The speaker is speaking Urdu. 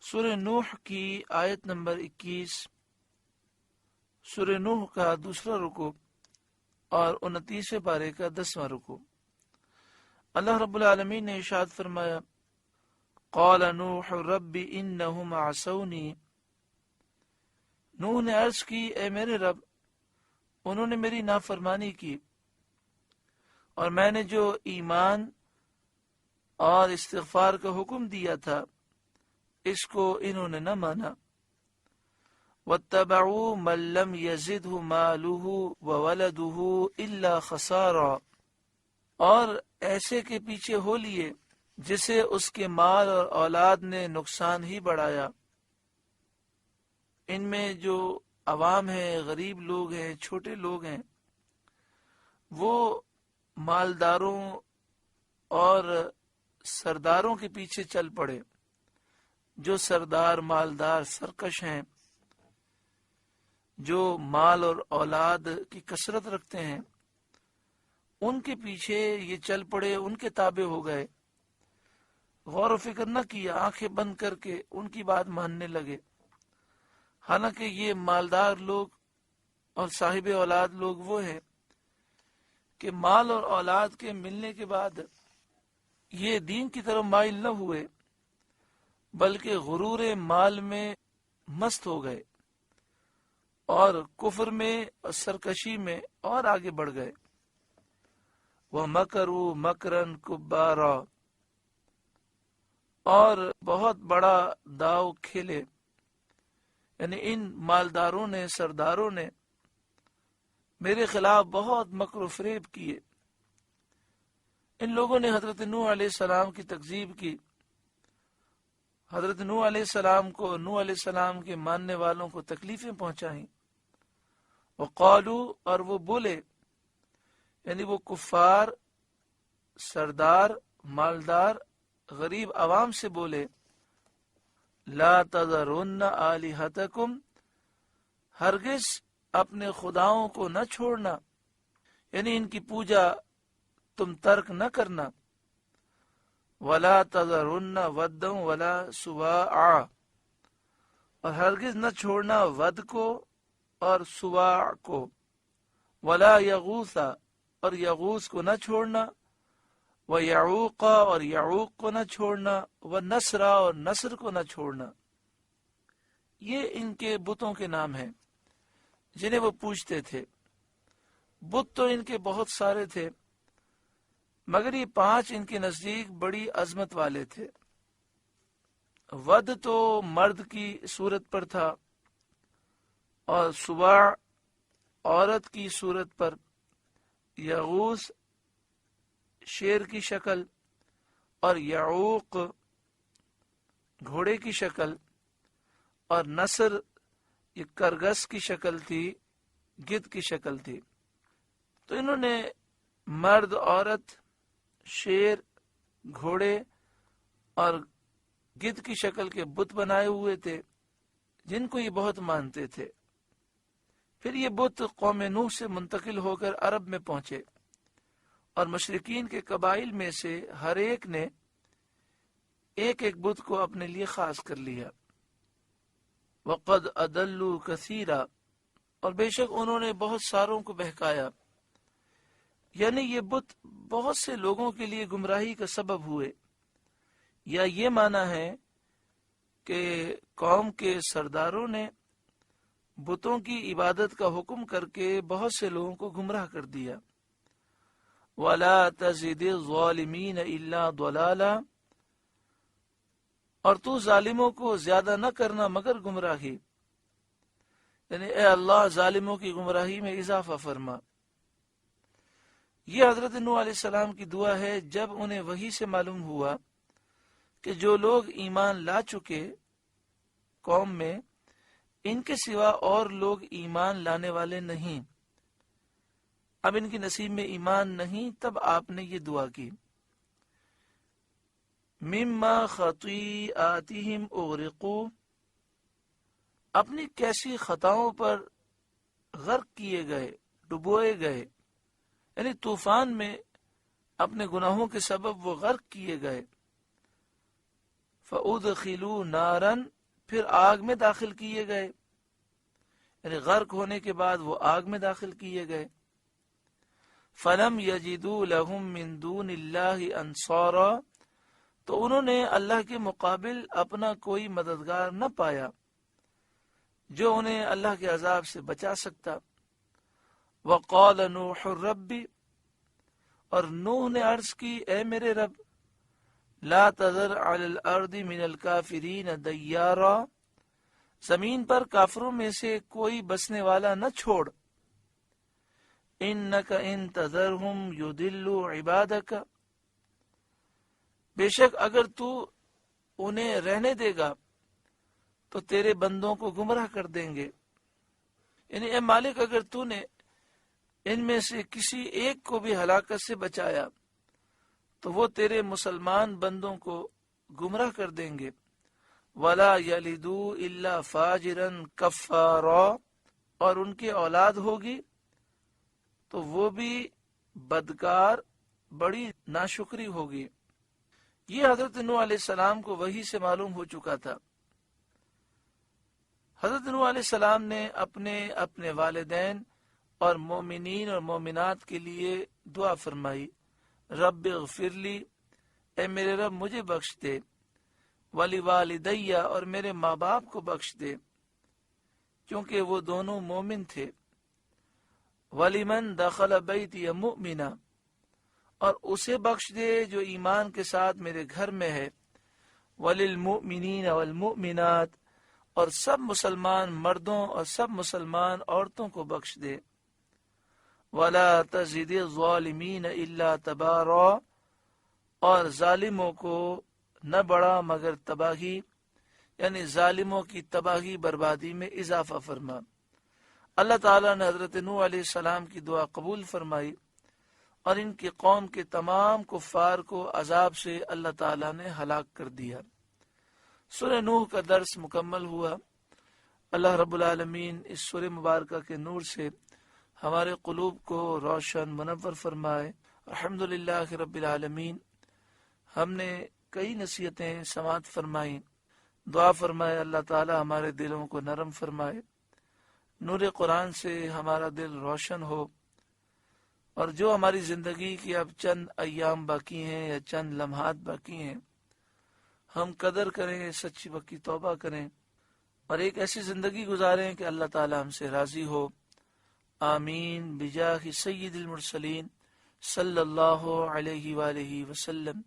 سورہ نوح کی آیت نمبر 21، سورہ نوح کا دوسرا رکوع اور 29ویں پارے کا 10واں رکوع۔ اللہ رب العالمین نے ارشاد فرمایا، قال نوح رب انہم عصونی، نوح نے عرض کی اے میرے رب انہوں نے میری نافرمانی کی اور میں نے جو ایمان اور استغفار کا حکم دیا تھا اس کو انہوں نے نہ مانا۔ واتبعوا من لم يزده ماله وولده الا خسارا، اور ایسے کے پیچھے ہو لیے جسے اس کے مال اور اولاد نے نقصان ہی بڑھایا۔ ان میں جو عوام ہیں، غریب لوگ ہیں، چھوٹے لوگ ہیں، وہ مالداروں اور سرداروں کے پیچھے چل پڑے۔ جو سردار مالدار سرکش ہیں، جو مال اور اولاد کی کثرت رکھتے ہیں، ان کے پیچھے یہ چل پڑے، ان کے تابع ہو گئے، غور و فکر نہ کیا، آنکھیں بند کر کے ان کی بات ماننے لگے۔ حالانکہ یہ مالدار لوگ اور صاحب اولاد لوگ وہ ہیں کہ مال اور اولاد کے ملنے کے بعد یہ دین کی طرف مائل نہ ہوئے بلکہ غرور مال میں مست ہو گئے اور کفر میں اور سرکشی میں اور آگے بڑھ گئے۔ وَمَكَرُوا مَكْرًا كُبَّارًا، اور بہت بڑا داؤ کھیلے، یعنی ان مالداروں نے، سرداروں نے میرے خلاف بہت مکر و فریب کیے۔ ان لوگوں نے حضرت نوح علیہ السلام کی تکذیب کی، حضرت نوح علیہ السلام کو، نوح علیہ السلام کے ماننے والوں کو تکلیفیں پہنچائیں۔ وقالو، اور وہ بولے، یعنی وہ کفار، سردار، مالدار، غریب عوام سے بولے، لا تذرن آلہتکم، ہرگز اپنے خداؤں کو نہ چھوڑنا، یعنی ان کی پوجا تم ترک نہ کرنا۔ ولا تذرن ودا ولا سواعا، اور ہرگز نہ چھوڑنا ود کو اور سواع کو۔ ولا یغوث، اور یغوث کو نہ چھوڑنا، ویعوق، اور یعوق کو نہ چھوڑنا، ونصر، اور نصر کو نہ چھوڑنا۔ یہ ان کے بتوں کے نام ہیں جنہیں وہ پوجتے تھے۔ بت تو ان کے بہت سارے تھے مگر یہ 5 ان کے نزدیک بڑی عظمت والے تھے۔ ود تو مرد کی صورت پر تھا اور سواع عورت کی صورت پر، یغوث شیر کی شکل اور یعوق گھوڑے کی شکل، اور نصر یہ کرگس کی شکل تھی، گدھ کی شکل تھی۔ تو انہوں نے مرد، عورت، شیر، گھوڑے اور گدھ کی شکل کے بت بنائے ہوئے تھے جن کو یہ بہت مانتے تھے۔ پھر یہ بت قوم نوح سے منتقل ہو کر عرب میں پہنچے اور مشرکین کے قبائل میں سے ہر ایک نے ایک ایک بت کو اپنے لیے خاص کر لیا۔ وقد اضلوا کثیرا، اور بے شک انہوں نے بہت ساروں کو بہکایا، یعنی یہ بت بہت سے لوگوں کے لیے گمراہی کا سبب ہوئے۔ یا یہ معنی ہے کہ قوم کے سرداروں نے بتوں کی عبادت کا حکم کر کے بہت سے لوگوں کو گمراہ کر دیا۔ وَلَا تَزِدِ الظَّالِمِينَ إِلَّا ضَلَالًا، اور تو ظالموں کو زیادہ نہ کرنا مگر گمراہی، یعنی اے اللہ ظالموں کی گمراہی میں اضافہ فرما۔ یہ حضرت نوح علیہ السلام کی دعا ہے جب انہیں وحی سے معلوم ہوا کہ جو لوگ ایمان لا چکے قوم میں، ان کے سوا اور لوگ ایمان لانے والے نہیں، اب ان کی نصیب میں ایمان نہیں، تب آپ نے یہ دعا کی۔ مما خطیئاتہم اغرقوا، اپنی کیسی خطاؤں پر غرق کیے گئے، ڈبوئے گئے، یعنی طوفان میں اپنے گناہوں کے سبب وہ غرق کیے گئے۔ فَأُدْخِلُوا نَارًا پھر آگ میں داخل کیے گئے، یعنی غرق ہونے کے بعد وہ آگ میں داخل کیے گئے۔ فَلَمْ يَجِدُوا لَهُم مِّن دُونِ اللَّهِ أَنصَارًا، تو انہوں نے اللہ کے مقابل اپنا کوئی مددگار نہ پایا جو انہیں اللہ کے عذاب سے بچا سکتا۔ وَقَالَ نُوحٌ رَبِّ، اور نوح نے عرض کی اے میرے رب، لا تذر علی الارض من الکافرین دیارا، زمین پر کافروں میں سے کوئی بسنے والا نہ چھوڑ۔ انک ان تذرہم یضلوا عبادک، بے شک اگر تو انہیں رہنے دے گا تو تیرے بندوں کو گمراہ کر دیں گے، یعنی اے مالک اگر تو نے ان میں سے کسی ایک کو بھی ہلاکت سے بچایا تو وہ تیرے مسلمان بندوں کو گمراہ کر دیں گے۔ وَلَا يَلِدُوا إِلَّا فَاجِرًا كَفَّارًا، اور ان کی اولاد ہوگی تو وہ بھی بدکار، بڑی ناشکری ہوگی۔ یہ حضرت نوح علیہ السلام کو وحی سے معلوم ہو چکا تھا۔ حضرت نوح علیہ السلام نے اپنے والدین اور مومنین اور مومنات کے لیے دعا فرمائی، رب اغفر لی، اے میرے رب مجھے بخش دے، ولی والدیہ، اور میرے ماں باپ کو بخش دے کیونکہ وہ دونوں مومن تھے، ولی من دخل بیتی مؤمنا، اور اسے بخش دے جو ایمان کے ساتھ میرے گھر میں ہے، وللمؤمنین والمؤمنات، اور سب مسلمان مردوں اور سب مسلمان عورتوں کو بخش دے، ولا تزد الظالمین الا تبارا، اور ظالموں کو نہ بڑھا مگر تباہی، یعنی ظالموں کی تباہی بربادی میں اضافہ فرما۔ اللہ تعالیٰ نے حضرت نوح علیہ السلام کی دعا قبول فرمائی اور ان کی قوم کے تمام کفار کو عذاب سے اللہ تعالیٰ نے ہلاک کر دیا۔ سورہ نوح کا درس مکمل ہوا۔ اللہ رب العالمین اس سورہ مبارکہ کے نور سے ہمارے قلوب کو روشن منور فرمائے۔ الحمدللہ رب العالمین، ہم نے کئی نصیحتیں سماعت فرمائیں، دعا فرمائے اللہ تعالی ہمارے دلوں کو نرم فرمائے، نور قرآن سے ہمارا دل روشن ہو، اور جو ہماری زندگی کی اب چند ایام باقی ہیں یا چند لمحات باقی ہیں، ہم قدر کریں، سچی پکی توبہ کریں اور ایک ایسی زندگی گزاریں کہ اللہ تعالی ہم سے راضی ہو۔ آمین بجاہ سید المرسلین صلی اللہ علیہ وآلہ وسلم۔